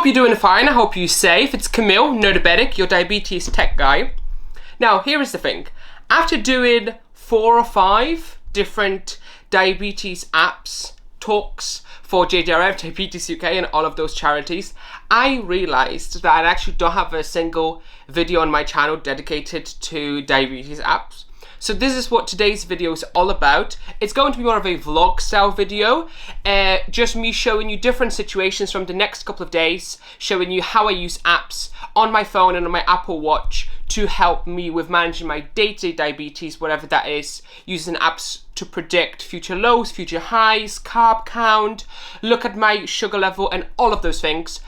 hope you're doing fine. I hope you're safe. It's Camille, no diabetic, your diabetes tech guy. Now, here is the thing. After doing 4 or 5 different diabetes apps, talks for JDRF, Diabetes UK, and all of those charities, I realized that I actually don't have a single video on my channel dedicated to diabetes apps. So this is what today's video is all about. It's going to be more of a vlog style video, just me showing you different situations from the next couple of days, showing you how I use apps on my phone and on my Apple Watch to help me with managing my day-to-day diabetes, whatever that is, using apps to predict future lows, future highs, carb count, look at my sugar level and all of those things.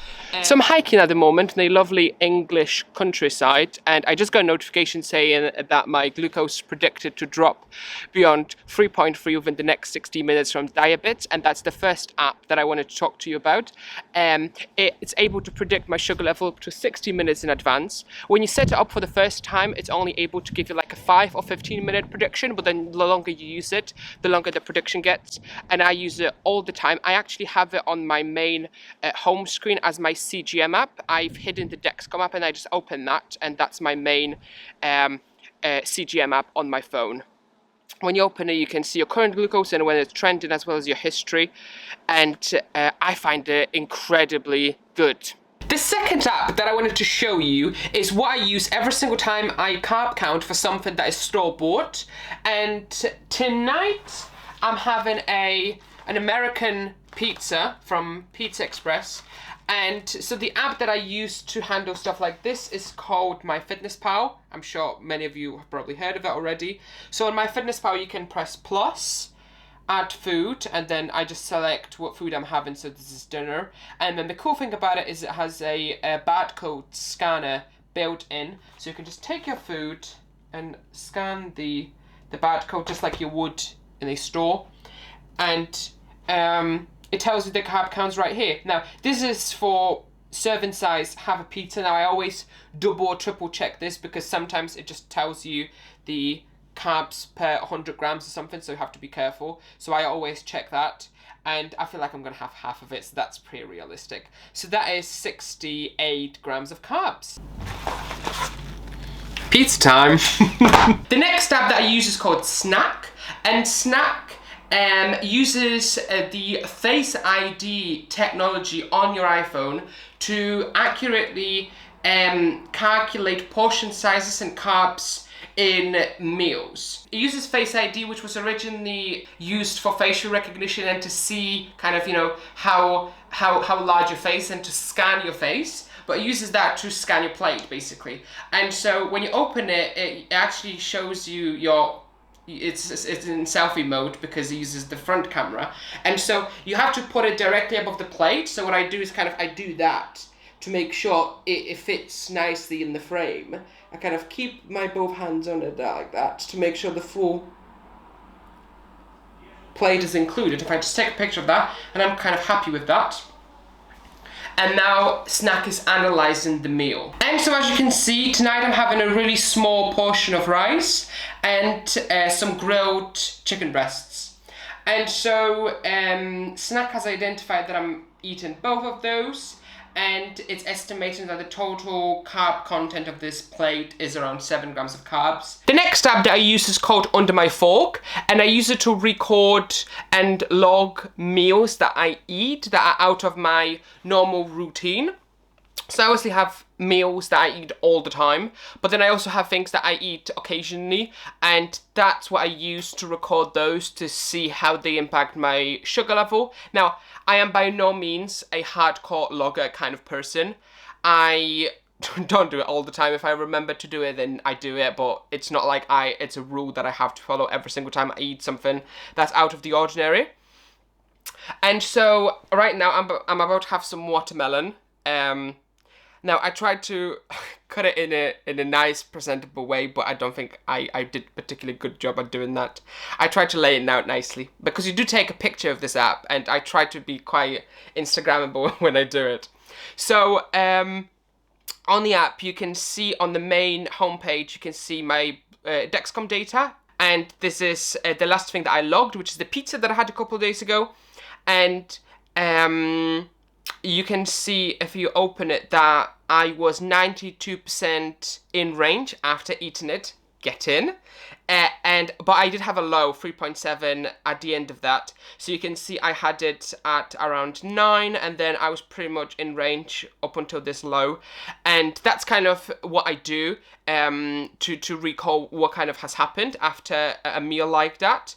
So I'm hiking at the moment in a lovely English countryside, and I just got a notification saying that my glucose is predicted to drop beyond 3.3 within the next 60 minutes from Diabits, and that's the first app that I wanted to talk to you about. It's able to predict my sugar level up to 60 minutes in advance. When you set it up for the first time, it's only able to give you like a 5 or 15 minute prediction, but then the longer you use it, the longer the prediction gets, and I use it all the time. I actually have it on my main home screen as my CGM app. I've hidden the Dexcom app and I just open that, and that's my main CGM app on my phone. When you open it, you can see your current glucose and when it's trending, as well as your history, and I find it incredibly good. The second app that I wanted to show you is what I use every single time I carb count for something that is store-bought. And tonight I'm having an American pizza from Pizza Express. And so the app that I use to handle stuff like this is called MyFitnessPal. I'm sure many of you have probably heard of it already. So on MyFitnessPal you can press plus, add food, and then I just select what food I'm having, so this is dinner. And then the cool thing about it is it has a barcode scanner built in, so you can just take your food and scan the barcode just like you would in a store, and it tells you the carb counts right here. Now this is for serving size, have a pizza. Now I always double or triple check this because sometimes it just tells you the carbs per 100 grams or something, so you have to be careful. So I always check that, and I feel like I'm gonna have half of it, so that's pretty realistic. So that is 68 grams of carbs. Pizza time. The next app that I use is called Snack, and Snack uses the Face ID technology on your iPhone to accurately calculate portion sizes and carbs in meals. It uses Face ID, which was originally used for facial recognition and to see kind of, you know, how large your face and to scan your face, but it uses that to scan your plate basically. And so when you open it, it actually shows you your it's in selfie mode because it uses the front camera, and so you have to put it directly above the plate. So what I do is I do that to make sure it fits nicely in the frame. I kind of keep my both hands on it like that to make sure the full plate is included. If I just take a picture of that, and I'm kind of happy with that. And now Snack is analyzing the meal. And so as you can see, tonight I'm having a really small portion of rice and some grilled chicken breasts. And so Snack has identified that I'm eating both of those, and it's estimating that the total carb content of this plate is around 7 grams of carbs. The next app that I use is called Under My Fork, and I use it to record and log meals that I eat that are out of my normal routine. So I obviously have meals that I eat all the time, but then I also have things that I eat occasionally, and that's what I use to record those to see how they impact my sugar level. Now, I am by no means a hardcore logger kind of person. I don't do it all the time. If I remember to do it, then I do it, but it's not like it's a rule that I have to follow every single time I eat something that's out of the ordinary. And so right now I'm about to have some watermelon. Now I tried to cut it in a nice presentable way, but I don't think I did a particularly good job at doing that. I tried to lay it out nicely because you do take a picture of this app, and I try to be quite Instagrammable when I do it. So on the app you can see on the main homepage, you can see my Dexcom data, and this is the last thing that I logged, which is the pizza that I had a couple of days ago. And you can see if you open it that I was 92% in range after eating it. Get in. But I did have a low 3.7 at the end of that, so you can see I had it at around 9, and then I was pretty much in range up until this low. And that's kind of what I do to recall what kind of has happened after a meal like that.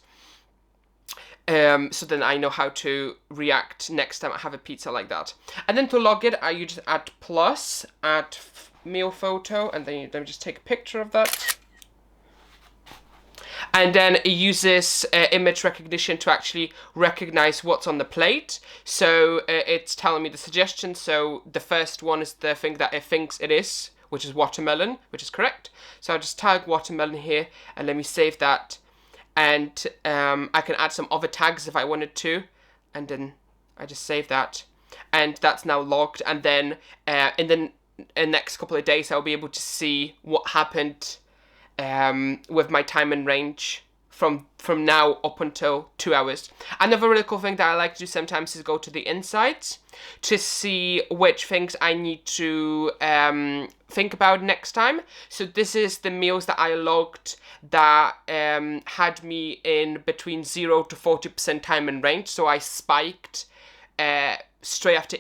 So then I know how to react next time I have a pizza like that. And then to log it, you just add plus, add meal photo, and then let me just take a picture of that. And then it uses image recognition to actually recognize what's on the plate. So it's telling me the suggestions. So the first one is the thing that it thinks it is, which is watermelon, which is correct. So I'll just tag watermelon here, and let me save that. And I can add some other tags if I wanted to. And then I just save that. And that's now logged. And then in the next couple of days, I'll be able to see what happened with my time and range from now up until 2 hours. Another really cool thing that I like to do sometimes is go to the insights to see which things I need to think about next time. So this is the meals that I logged that had me in between 0 to 40% time and range. So I spiked straight after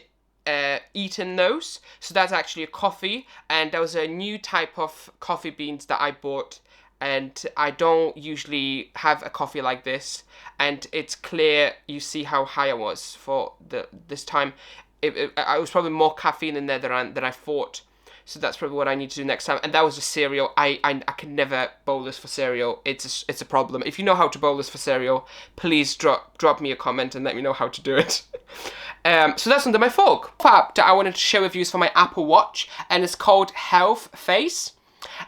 eaten those. So that's actually a coffee, and there was a new type of coffee beans that I bought, and I don't usually have a coffee like this, and it's clear you see how high I was for this time. I was probably more caffeine in there than I thought. So that's probably what I need to do next time. And that was a cereal. I can never bolus for cereal. It's a problem. If you know how to bolus for cereal, please drop me a comment and let me know how to do it. So that's under my fork. App that I wanted to share with you is for my Apple Watch, and it's called HealthFace.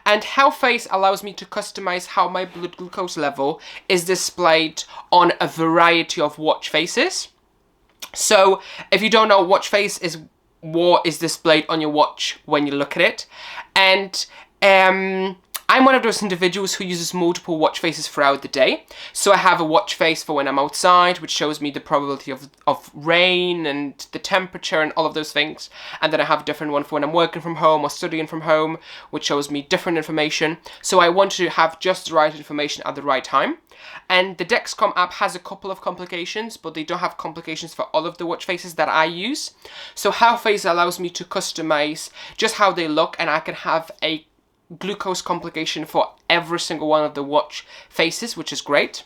And HealthFace allows me to customize how my blood glucose level is displayed on a variety of watch faces. So if you don't know, watch face is what is displayed on your watch when you look at it. And I'm one of those individuals who uses multiple watch faces throughout the day. So I have a watch face for when I'm outside, which shows me the probability of rain and the temperature and all of those things. And then I have a different one for when I'm working from home or studying from home, which shows me different information. So I want to have just the right information at the right time. And the Dexcom app has a couple of complications, but they don't have complications for all of the watch faces that I use. So HealthFace allows me to customize just how they look, and I can have a glucose complication for every single one of the watch faces, which is great.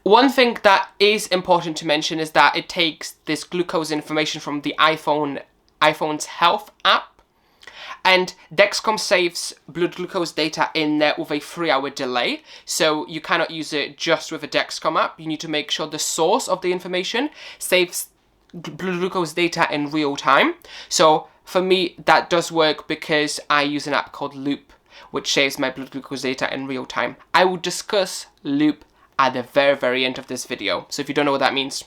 One thing that is important to mention is that it takes this glucose information from the iPhone's Health app, and Dexcom saves blood glucose data in there with a 3-hour delay, so you cannot use it just with a Dexcom app. You need to make sure the source of the information saves blood glucose data in real time. So for me, that does work because I use an app called Loop, which saves my blood glucose data in real time. I will discuss Loop at the very, very end of this video. So if you don't know what that means,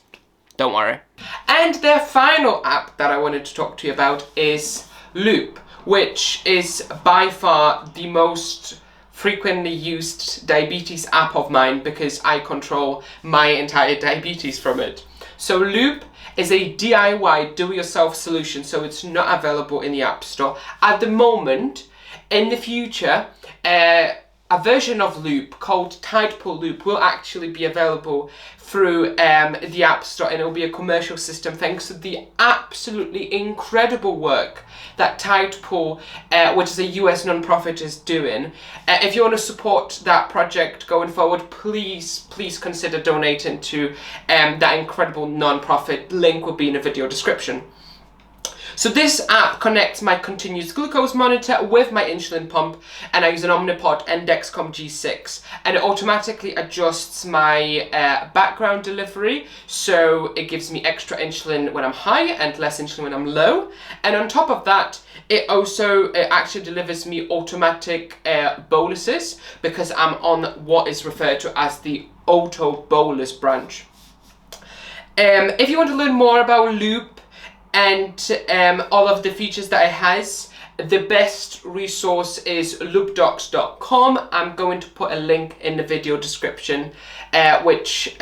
don't worry. And the final app that I wanted to talk to you about is Loop, which is by far the most frequently used diabetes app of mine because I control my entire diabetes from it. So Loop is a DIY do-it-yourself solution, so it's not available in the App Store at the moment. In the future, a version of Loop called Tidepool Loop will actually be available through the App Store, and it will be a commercial system thanks to the absolutely incredible work that Tidepool, which is a US non-profit, is doing. If you want to support that project going forward, please consider donating to that incredible non-profit. Link will be in the video description. So this app connects my continuous glucose monitor with my insulin pump, and I use an Omnipod and Dexcom G6, and it automatically adjusts my background delivery, so it gives me extra insulin when I'm high and less insulin when I'm low. And on top of that, it also actually delivers me automatic boluses because I'm on what is referred to as the auto bolus branch. If you want to learn more about Loop and all of the features that it has, the best resource is loopdocs.com. I'm going to put a link in the video description, which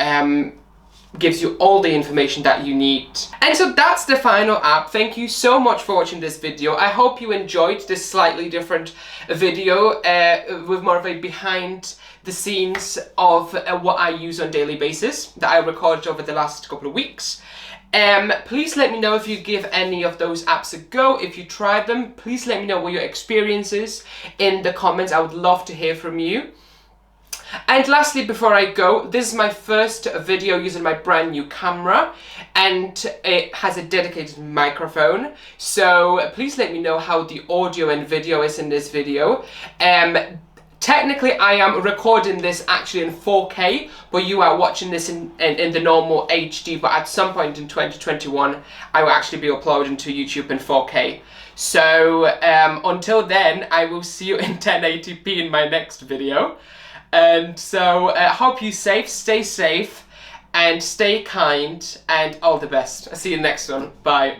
gives you all the information that you need. And so that's the final app. Thank you so much for watching this video. I hope you enjoyed this slightly different video with more of a behind the scenes of what I use on a daily basis that I recorded over the last couple of weeks. Please let me know if you give any of those apps a go, if you tried them. Please let me know what your experience is in the comments. I would love to hear from you. And lastly, before I go, this is my first video using my brand new camera, and it has a dedicated microphone. So please let me know how the audio and video is in this video. Technically, I am recording this actually in 4K, but you are watching this in the normal HD, but at some point in 2021, I will actually be uploading to YouTube in 4K. So until then, I will see you in 1080p in my next video. And so hope you stay safe, and stay kind, and all the best. I'll see you next one. Bye.